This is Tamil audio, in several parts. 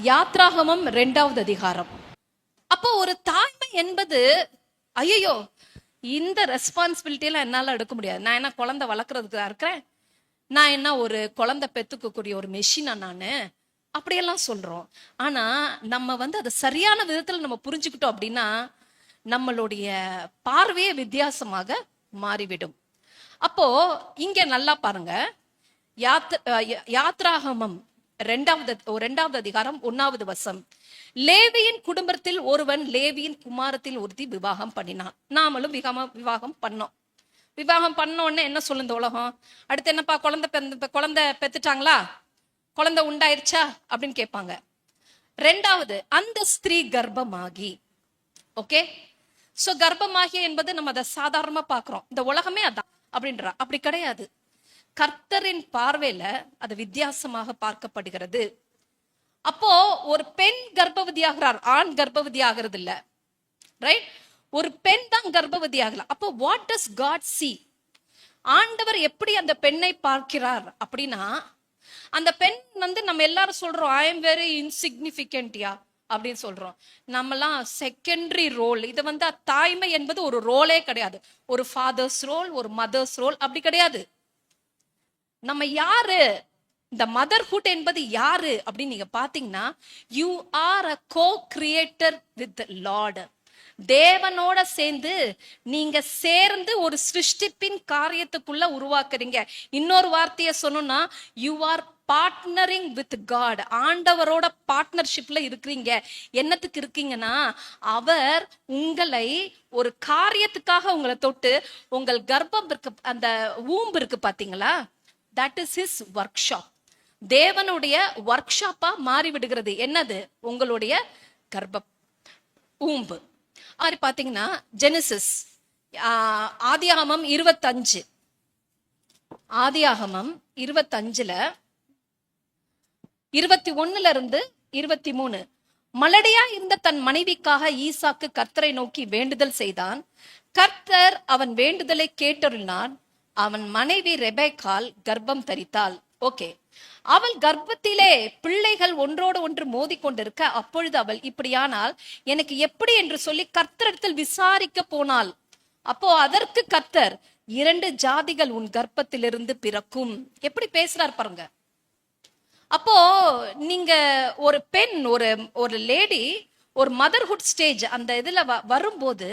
யாத்ராகமம் 2வது அதிகாரம். அப்போ ஒரு தாய்மை என்பது, ஐயோ இந்த ரெஸ்பான்சிபிலிட்டி எல்லாம் என்னால எடுக்க முடியாது, நான் என்ன குழந்தை வளர்க்கறதுக்கு தான் இருக்கிறேன், நான் என்ன ஒரு குழந்தை பெத்துக்கக்கூடிய ஒரு மெஷினா நானு, அப்படியெல்லாம் சொல்றோம். ஆனா நம்ம அதை சரியான விதத்துல நம்ம புரிஞ்சுக்கிட்டோம் அப்படின்னா நம்மளுடைய பார்வையே வித்தியாசமாக மாறிவிடும். அப்போ இங்க நல்லா பாருங்க, யாத்ராகமம் 2வது அதிகாரம் 1வது வசனம். லேவியின் குடும்பத்தில் ஒருவன் லேவியின் குமாரத்தில் ஒருத்தி விவாகம் பண்ணினான். நாமளும் விவாகம் பண்ணோம். விவாகம் பண்ணோன்னு என்ன சொல்லுந்த உலகம், அடுத்து என்னப்பா குழந்தை பெத்துட்டாங்களா, குழந்தை உண்டாயிருச்சா அப்படின்னு கேட்பாங்க. 2வது, அந்த ஸ்திரீ கர்ப்பமாகி, ஓகே, சோ கர்ப்பமாகி என்பது நம்ம அதை சாதாரணமா பாக்குறோம், இந்த உலகமே அதான் அப்படின்றா. அப்படி கிடையாது. கர்த்தரின் பார்வையில அது வித்தியாசமாக பார்க்கப்படுகிறது. அப்போ ஒரு பெண் கர்ப்பவதி ஆகிறார், ஆண் கர்ப்பவதி ஆகிறது இல்ல, ரைட்? ஒரு பெண் தான் கர்ப்பவதி ஆகலாம். அப்போ வாட் டஸ் காட் see? ஆண்டவர் எப்படி அந்த பெண்ணை பார்க்கிறார் அப்படின்னா, அந்த பெண் நம்ம எல்லாரும் சொல்றோம் ஐ எம் வெரி இன்சிக்னிஃபிகன்ட்யா அப்படின்னு சொல்றோம். நம்மலாம் செகண்டரி ரோல். இது தாய்மை என்பது ஒரு ரோலே கிடையாது. ஒரு ஃபாதர்ஸ் ரோல், ஒரு மதர்ஸ் ரோல் அப்படி கிடையாது. நம்ம யாரு, இந்த மதர்ஹுட் என்பது யாரு அப்படின்னு நீங்க பாத்தீங்கன்னா, you are a co creator with Lord. தேவனோட சேர்ந்து ஒரு சிருஷ்டிப்பின் காரியத்துக்குள்ள உருவாக்குறீங்க. இன்னொரு வார்த்தையை சொன்னோம்னா, you are partnering with God. ஆண்டவரோட பார்ட்னர்ஷிப்ல இருக்கிறீங்க. என்னத்துக்கு இருக்கீங்கன்னா, அவர் உங்களை ஒரு காரியத்துக்காக உங்களை தொட்டு, உங்கள் கர்ப்பம் இருக்கு, அந்த ஊம்பு இருக்கு பாத்தீங்களா, that is his work shop. தேவனுடைய ஒர்க் ஷாப்பா மாறி விடுகிறது. என்னது? உங்களுடைய கர்ப்ப ஊம்பு. அது பாத்தீங்கன்னா ஜெனிசிஸ் ஆதியாகமம் 25, ஆதியாகமம் 25ல 21 23, மலடியா இருந்த தன் மனைவிக்காக ஈசாக்கு கர்த்தரை நோக்கி வேண்டுதல் செய்தான். கர்த்தர் அவன் வேண்டுதலை கேட்டருளினார். அவன் மனைவி ரெபேக்காள் கர்ப்பம் தரித்தாள். ஓகே, அவள் கர்ப்பத்திலே பிள்ளைகள் ஒன்றோடு ஒன்று மோதி கொண்டிருக்க, அப்பொழுது அவள் இப்படியானால் எனக்கு எப்படி என்று சொல்லி கர்த்தரிடத்தில் விசாரிக்க போனாள். அப்போ அதற்கு கர்த்தர், 2 ஜாதிகள் உன் கர்ப்பத்திலிருந்து பிறக்கும். எப்படி பேசுறார் பாருங்க. அப்போ நீங்க ஒரு பெண், ஒரு லேடி, ஒரு மதர்ஹுட் ஸ்டேஜ் அந்த இதுல வரும்போது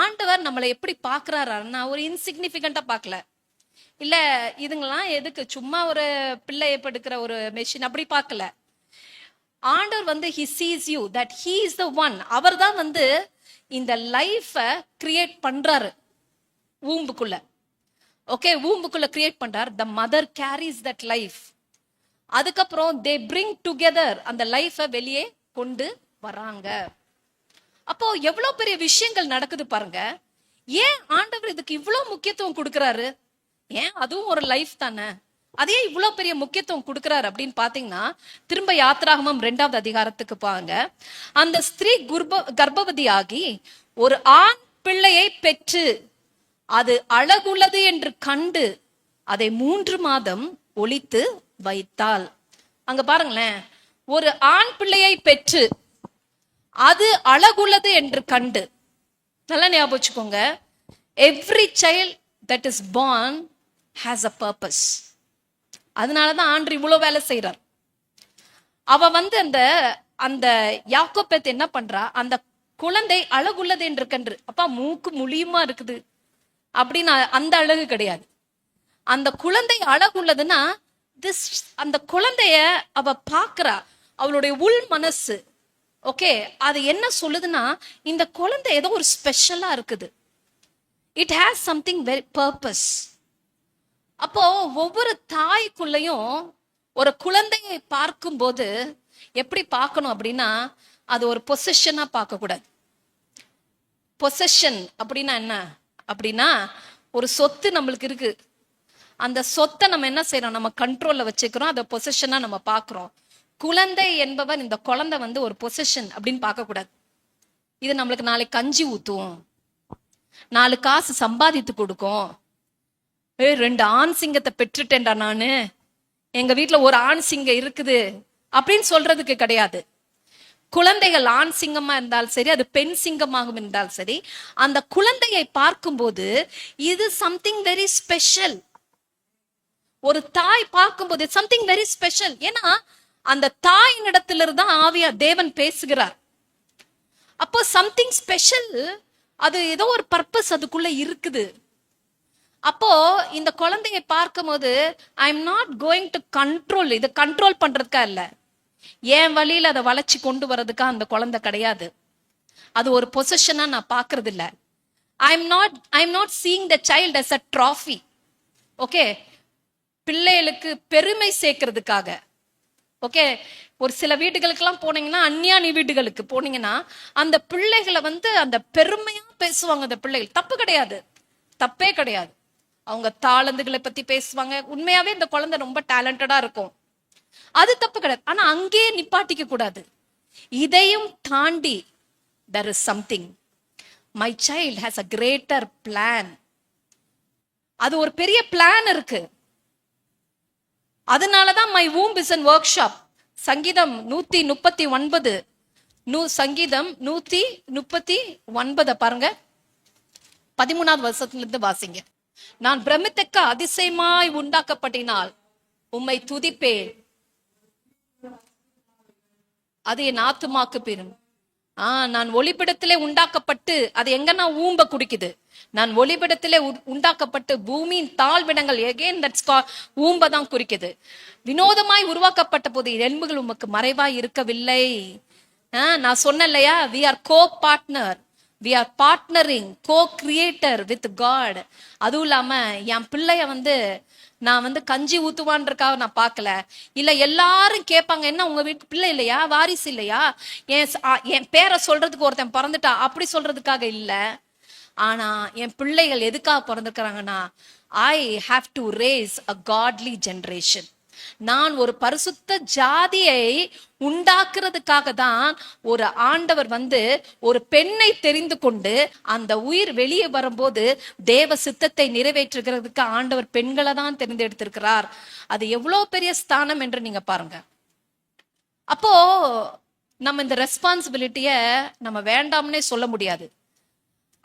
ஆண்டவர் நம்மளை எப்படி பாக்குறாருன்னா, ஒரு இன்சிக்னிபிகண்டா பார்க்கல. இல்ல இதுங்கெல்லாம் எதுக்கு, சும்மா ஒரு பிள்ளையை படுக்கிற ஒரு மெஷின் அப்படி பார்க்கல. ஆண்டவர் he sees you that he is the one. அவர் தான் இந்த லைஃப கிரியேட் பண்றாரு ஊம்புக்குள்ள. ஓகே, ஊம்புக்குள்ள கிரியேட் பண்றார். the mother carries that life. அதுக்கப்புறம் they bring together, அந்த லைஃப வெளியே கொண்டு வராங்க. அப்போ எவ்வளவு பெரிய விஷயங்கள் நடக்குது பாருங்க. ஏன் ஆண்டவர் இதுக்கு இவ்வளவு முக்கியத்துவம் கொடுக்கிறாரு? ஏன் அதுவும் ஒரு லைஃப் தானே, அதே இவ்வளவு பெரிய முக்கியத்துவம் கொடுக்கிறாரு அப்படின்னு பாத்தீங்கன்னா, திரும்ப யாத்ராகமம் 2வது அதிகாரத்துக்கு பாருங்க. அந்த ஸ்திரீ கர்ப்பவதி ஆகி ஒரு ஆண் பிள்ளையை பெற்று அது அழகுள்ளது என்று கண்டு அதை 3 மாதம் ஒளித்து வைத்தாள். அங்க பாருங்களேன், ஒரு ஆண் பிள்ளையை பெற்று அது அழகுள்ளது என்று கண்டு. நல்லா ஞாபகம் வச்சுக்கோங்க, every child that is born has a purpose. அதனாலதான் ஆண்டவர் இவ்வளவு வேலை செய்யறார். அவ அந்த யாக்கோபேத் என்ன பண்றா, அந்த குழந்தை அழகுள்ளது என்று கன்று. அப்பா மூக்கு முழியுமா இருக்குது அப்படின்னு அந்த அழகு கிடையாது. அந்த குழந்தை அழகுள்ளதுன்னா அந்த குழந்தைய அவ பாக்குறா, அவளுடைய உள் மனசு. ஓகே, அது என்ன சொல்லுதுன்னா, இந்த குழந்தை ஏதோ ஒரு ஸ்பெஷலா இருக்குது. It has something very purpose. அப்போ ஒவ்வொரு தாய்க்குள்ளையும் ஒரு குழந்தையை பார்க்கும்போது எப்படி பார்க்கணும் அப்படின்னா, அது ஒரு பொசஷனா பார்க்க கூடாது. பொசஷன் அப்படின்னா என்ன அப்படின்னா, ஒரு சொத்து நம்மளுக்கு இருக்கு, அந்த சொத்தை நம்ம என்ன செய்யறோம், நம்ம கண்ட்ரோல்ல வச்சுக்கிறோம், அதை பொசஷனா நம்ம பார்க்கிறோம். குழந்தை என்பவன், இந்த குழந்தை ஒரு பொசஷன் அப்படின்னு பார்க்க கூடாது. இது நம்மளுக்கு நாளைக்கு கஞ்சி ஊத்தும், 4 காசு சம்பாதித்து கொடுக்கும். 2 ஆண் சிங்கத்தை பெற்றுட்டேன்டா நானு, எங்க வீட்டுல ஒரு ஆண் சிங்கம் இருக்குது அப்படின்னு சொல்றதுக்கு கிடையாது. குழந்தைகள் ஆண் சிங்கமா இருந்தாலும் சரி, அது பெண் சிங்கமாக இருந்தாலும் சரி, அந்த குழந்தையை பார்க்கும்போது இது சம்திங் வெரி ஸ்பெஷல். ஒரு தாய் பார்க்கும்போது சம்திங் வெரி ஸ்பெஷல். ஏன்னா அந்த தாயின் இடத்திலிருந்து தான் ஆவியா தேவன் பேசுகிறார். அப்போ சம்திங் ஸ்பெஷல், அது ஏதோ ஒரு பர்பஸ் அதுக்குள்ள இருக்குது. அப்போ இந்த குழந்தையை பார்க்கும் போது ஐ am not going to control, இதை கண்ட்ரோல் பண்றதுக்கா இல்ல, என் வழியில அதை வளைச்சு கொண்டு வர்றதுக்கா அந்த குழந்தை கிடையாது. அது ஒரு பொசிஷனா நான் பாக்குறது இல்ல. I am not seeing the child as a trophy. Okay, பிள்ளைகளுக்கு பெருமை சேர்க்கறதுக்காக. ஓகே, ஒரு சில வீடுகளுக்கெல்லாம் போனீங்கன்னா, அந்நியானி வீடுகளுக்கு போனீங்கன்னா, அந்த பிள்ளைகளை அந்த பெருமையா பேசுவாங்க. அந்த பிள்ளைகள் தப்பு கிடையாது, தப்பே கிடையாது. அவங்க தாளந்துகளை பத்தி பேசுவாங்க. உண்மையாவே இந்த குழந்தை ரொம்ப டேலண்டடா இருக்கும், அது தப்பு கிடையாது. ஆனா அங்கேயே நிப்பாட்டிக்க கூடாது. இதையும் தாண்டி there is something. My child has a greater plan. அது ஒரு பெரிய பிளான் இருக்கு. அதனாலதான் my womb is in workshop. சங்கீதம் 139, சங்கீதம் 139 பாருங்க, 13வது வருஷத்திலிருந்து வாசிங்க. நான் பிரமித்தக்க அதிசயமாய் உண்டாக்கப்பட்டினால் உம்மை துதிப்பேன், அது என் ஆத்துமாக்கு பெரும். நான் ஒளிபிடத்திலே உண்டாக்கப்பட்டு, அது எங்கன்னா ஊம்ப குடிக்குது. நான் ஒளிபிடத்திலே உண்டாக்கப்பட்டு பூமியின் தாழ்விடங்கள், எகேன் தட்ஸ் ஊம்ப தான் குறிக்குது. வினோதமாய் உருவாக்கப்பட்ட போது எலும்புகள் உமக்கு மறைவாய் இருக்கவில்லை. நான் சொன்னேன் இல்லையா, we are co-partner, we are partnering, co-creator with God. அதுவும் இல்லாம என் பிள்ளைய நான் கஞ்சி ஊத்துவான்றக்காக நான் பார்க்கல. இல்ல எல்லாரும் கேட்பாங்க, என்ன உங்க வீட்டு பிள்ளை இல்லையா, வாரிசு இல்லையா, என் பேரை சொல்றதுக்கு ஒருத்தன் பிறந்துட்டா அப்படி சொல்றதுக்காக இல்ல. ஆனா என் பிள்ளைகள் எதுக்காக பிறந்திருக்கிறாங்கன்னா, I have to raise a godly generation. நான் ஒரு பரிசுத்த ஜாதியை உண்டாக்குறதுக்காக தான் ஒரு ஆண்டவர் ஒரு பெண்ணை தெரிந்து கொண்டு அந்த உயிர் வெளியே வரும்போது தேவ சித்தத்தை நிறைவேற்றுகிறதுக்கு ஆண்டவர் பெண்களை தான் தெரிந்தெடுத்திருக்கிறார். அது எவ்வளவு பெரிய ஸ்தானம் என்று நீங்க பாருங்க. அப்போ நம்ம இந்த ரெஸ்பான்சிபிலிட்டிய நம்ம வேண்டாம்னே சொல்ல முடியாது.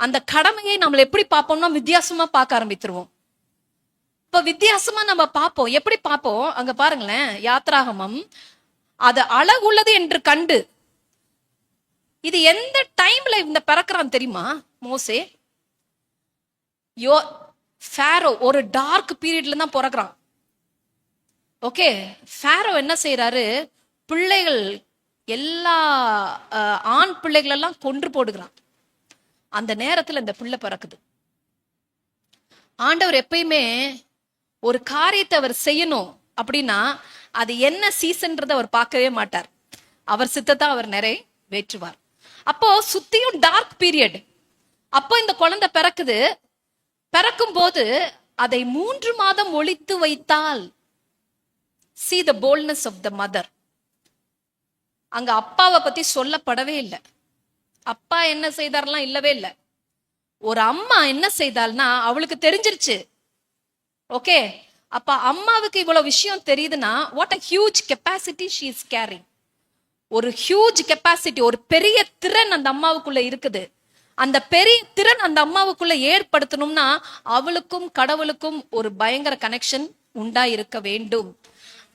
அந்த கடமையை நம்மள எப்படி பார்ப்போம்னா வித்தியாசமா பார்க்க ஆரம்பித்துருவோம். இப்ப வித்தியாசமா நம்ம பார்ப்போம். எப்படி பார்ப்போம் அங்க பாருங்களேன், யாத்ராகமம், அது அழகுள்ளது என்று கண்டு. இது எந்த டைம்ல இந்த பிறக்கிறான் தெரியுமா மோசே? ஃபாரோ ஒரு டார்க் பீரியட்ல தான் பிறக்கிறான். ஓகே, ஃபாரோ என்ன செய்யறாரு, பிள்ளைகள் எல்லா ஆண் பிள்ளைகள் எல்லாம் கொன்று போடுகிறான். அந்த நேரத்துல இந்த பிள்ளை பிறக்குது. ஆண்டவர் எப்பயுமே ஒரு காரியத்தை அவர் செய்யணும் அப்படின்னா அது என்ன சீசன்றதை அவர் பார்க்கவே மாட்டார். அவர் சித்தத்தை அவர் நிறைவேற்றுவார். அப்போ சுத்தியும் டார்க் பீரியட். அப்போ இந்த குழந்தை பிறக்குது. பிறக்கும் போது அதை 3 மாதம் ஒளித்து வைத்தால், see the boldness of the mother. அங்க அப்பாவை பத்தி சொல்லப்படவே இல்லை. அப்பா என்ன செய்தார்லாம் இல்லவே இல்லை. ஒரு அம்மா என்ன செய்தால்னா அவளுக்கு தெரிஞ்சிருச்சு. ஓகே, அப்ப அம்மாவுக்கு இவ்வளவு விஷயம் தெரியுதுன்னா what a huge capacity she is carrying. ஒரு ஹியூஜ் கெப்பாசிட்டி, ஒரு பெரிய திறன் அந்த அம்மாவுக்குள்ள இருக்குது. அந்த பெரிய திறன் அந்த அம்மாவுக்குள்ள ஏற்படுத்தணும்னா அவளுக்கும் கடவுளுக்கும் ஒரு பயங்கர கனெக்ஷன் உண்டாயிருக்க வேண்டும்.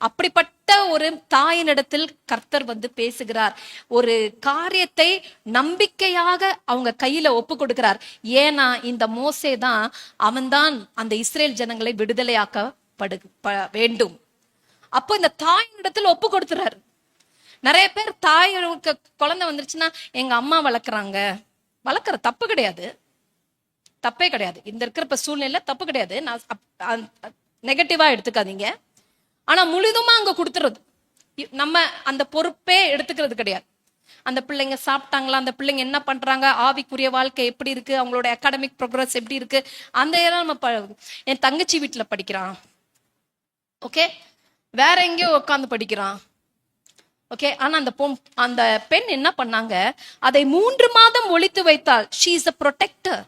அப்படிப்பட்ட ஒரு தாயினிடத்தில் கர்த்தர் பேசுகிறார். ஒரு காரியத்தை நம்பிக்கையாக அவங்க கையில ஒப்பு கொடுக்கிறார். ஏன்னா இந்த மோசே தான், அவன்தான் அந்த இஸ்ரேல் ஜனங்களை விடுதலையாக்கப்படு வேண்டும். அப்போ இந்த தாயினிடத்தில் ஒப்பு கொடுத்துறாரு. நிறைய பேர் தாய்க்கு குழந்தை வந்துருச்சுன்னா எங்க அம்மா வளர்க்குறாங்க, வளர்க்குற தப்பு கிடையாது, தப்பே கிடையாது. இந்த இருக்கிற சூழ்நிலை தப்பு கிடையாது, நான் நெகட்டிவா எடுத்துக்காதீங்க. ஆனா முழுதுமா அங்க கொடுத்துறது, நம்ம அந்த பொறுப்பே எடுத்துக்கிறது கிடையாது. அந்த பிள்ளைங்க சாப்பிட்டாங்களா, அந்த பிள்ளைங்க என்ன பண்றாங்க, ஆவிக்குரிய வாழ்க்கை எப்படி இருக்கு, அவங்களோட அகாடமிக் ப்ரோக்ரஸ் எப்படி இருக்கு, அந்த நம்ம என் தங்கச்சி வீட்டுல படிக்கிறான், ஓகே, வேற எங்கேயோ உட்காந்து படிக்கிறான், ஓகே. ஆனா அந்த பெண் என்ன பண்ணாங்க, அதை 3 மாதம் ஒளித்து வைத்தால். she is a protector.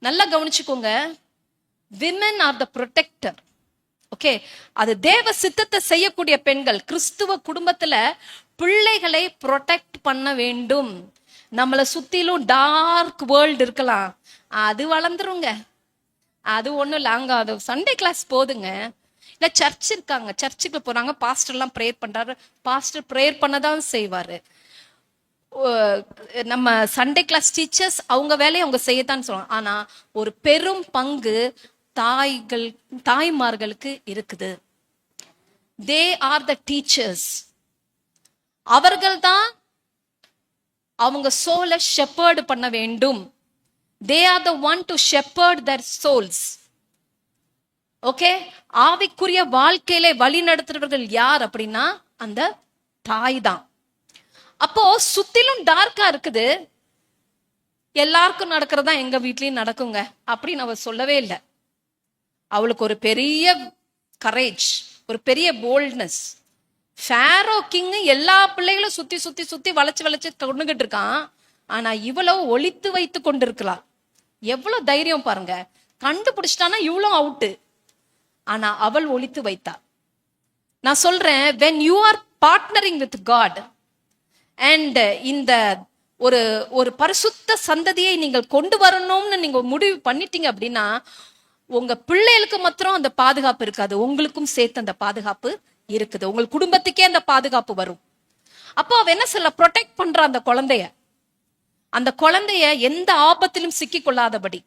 நல்லா கவனிச்சுக்கோங்க, women are the protector. Okay, அது தேவ சித்தத்தை செய்யக்கூடிய பெண்கள். கிறிஸ்துவ குடும்பத்துல பிள்ளைகளை ப்ரொடெக்ட் பண்ண வேண்டும். நம்மளை சுத்திலும் டார்க் வேர்ல்டு இருக்கலாம், அது வளர்ந்துருங்க. அது ஒன்றும் இல்லை. அங்கே அது சண்டே கிளாஸ் போதுங்க. இல்லை சர்ச் இருக்காங்க, சர்ச்சுக்கு போகிறாங்க, பாஸ்டர்லாம் ப்ரேயர் பண்ணுறாரு, பாஸ்டர் ப்ரேயர் பண்ண தான் செய்வார். நம்ம சண்டே கிளாஸ் டீச்சர்ஸ் அவங்க வேலையை அவங்க செய்யத்தான் சொல்லுவாங்க. ஆனால் ஒரு பெரும் பங்கு தாய்மார்களுக்கு இருக்குது. They are the teachers. அவர்கள் தான் அவங்க சோலை ஷெப்பர்டு பண்ண வேண்டும். They are the one to shepherd their souls. Okay, ஆவிக்குரிய வாழ்க்கையிலே வழி நடத்துறவர்கள் யார் அப்படின்னா அந்த தாய் தான். அப்போ சுத்திலும் டார்க்கா இருக்குது, எல்லாருக்கும் நடக்கிறதா எங்க வீட்லயும் நடக்குங்க அப்படின்னு அவ சொல்லவே இல்லை. அவளுக்கு ஒரு பெரிய கரேஜ், ஒரு பெரிய போல்ட்னஸ். ஃபேரோ கிங் எல்லா பிள்ளைகளும் சுத்தி சுத்தி சுத்தி வளைச்சு கொண்டுகிட்டு இருக்கான். ஆனா இவ்வளவு ஒளித்து வைத்து கொண்டிருக்கலாம். எவ்வளவு தைரியம் பாருங்க. கண்டுபிடிச்சிட்டானா இவ்வளவு அவுட்டு. ஆனா அவள் ஒளித்து வைத்தா. நான் சொல்றேன், when you are partnering with God and இந்த ஒரு பரிசுத்த சந்ததியை நீங்கள் கொண்டு வரணும்னு நீங்க முடிவு பண்ணிட்டீங்க அப்படின்னா உங்க பிள்ளைகளுக்கு மாத்திரம் அந்த பாதுகாப்பு இருக்காது, உங்களுக்கும் சேர்த்து அந்த பாதுகாப்பு இருக்குது. உங்கள் குடும்பத்துக்கே அந்த பாதுகாப்பு வரும். அப்போ அவ என்ன சொல்ல, ப்ரொடெக்ட் பண்ற அந்த குழந்தைய எந்த ஆபத்திலும் சிக்கி கொள்ளாதபடி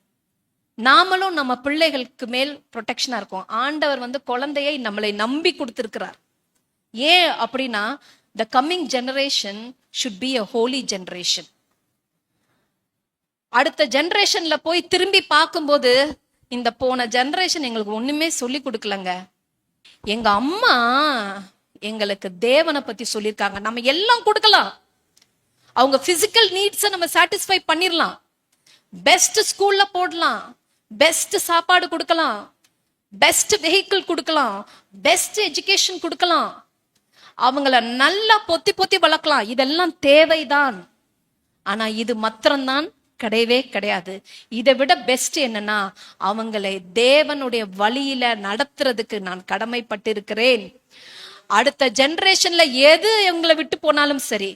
நாமளும் நம்ம பிள்ளைகளுக்கு மேல் ப்ரொடெக்ஷனா இருக்கும். ஆண்டவர் குழந்தையை நம்மளை நம்பி கொடுத்திருக்கிறார். ஏன் அப்படின்னா the coming generation should be a holy generation. அடுத்த ஜெனரேஷன்ல போய் திரும்பி பார்க்கும்போது இந்த போன ஜெனரேஷன் எங்களுக்கு ஒண்ணுமே சொல்லி கொடுக்கலங்க. எங்க அம்மா எங்களுக்கு தேவனை பத்தி சொல்லியிருக்காங்க. நம்ம எல்லாம் கொடுக்கலாம், அவங்க பிசிக்கல் நீட்ஸை நம்ம சாட்டிஸ்ஃபை பண்ணிடலாம், பெஸ்ட் ஸ்கூல்ல போடலாம், பெஸ்ட் சாப்பாடு கொடுக்கலாம், பெஸ்ட் வெஹிக்கிள் கொடுக்கலாம், பெஸ்ட் எஜுகேஷன் கொடுக்கலாம், அவங்கள நல்லா பொத்தி வளர்க்கலாம். இதெல்லாம் தேவைதான். ஆனா இது மாத்திரம்தான் கிடையவே கிடையாது. இதை விட பெஸ்ட் என்னன்னா அவங்களை தேவனுடைய வழியில நடத்துறதுக்கு நான் கடமைப்பட்டிருக்கிறேன். அடுத்த ஜெனரேஷன்ல எது எங்களை விட்டு போனாலும் சரி,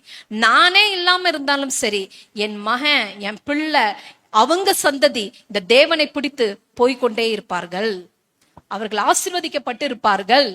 நானே இல்லாம இருந்தாலும் சரி, என் மகன் என் பிள்ளை அவங்க சந்ததி இந்த தேவனை பிடித்து போய்கொண்டே இருப்பார்கள். அவர்கள் ஆசீர்வதிக்கப்பட்டு இருப்பார்கள்.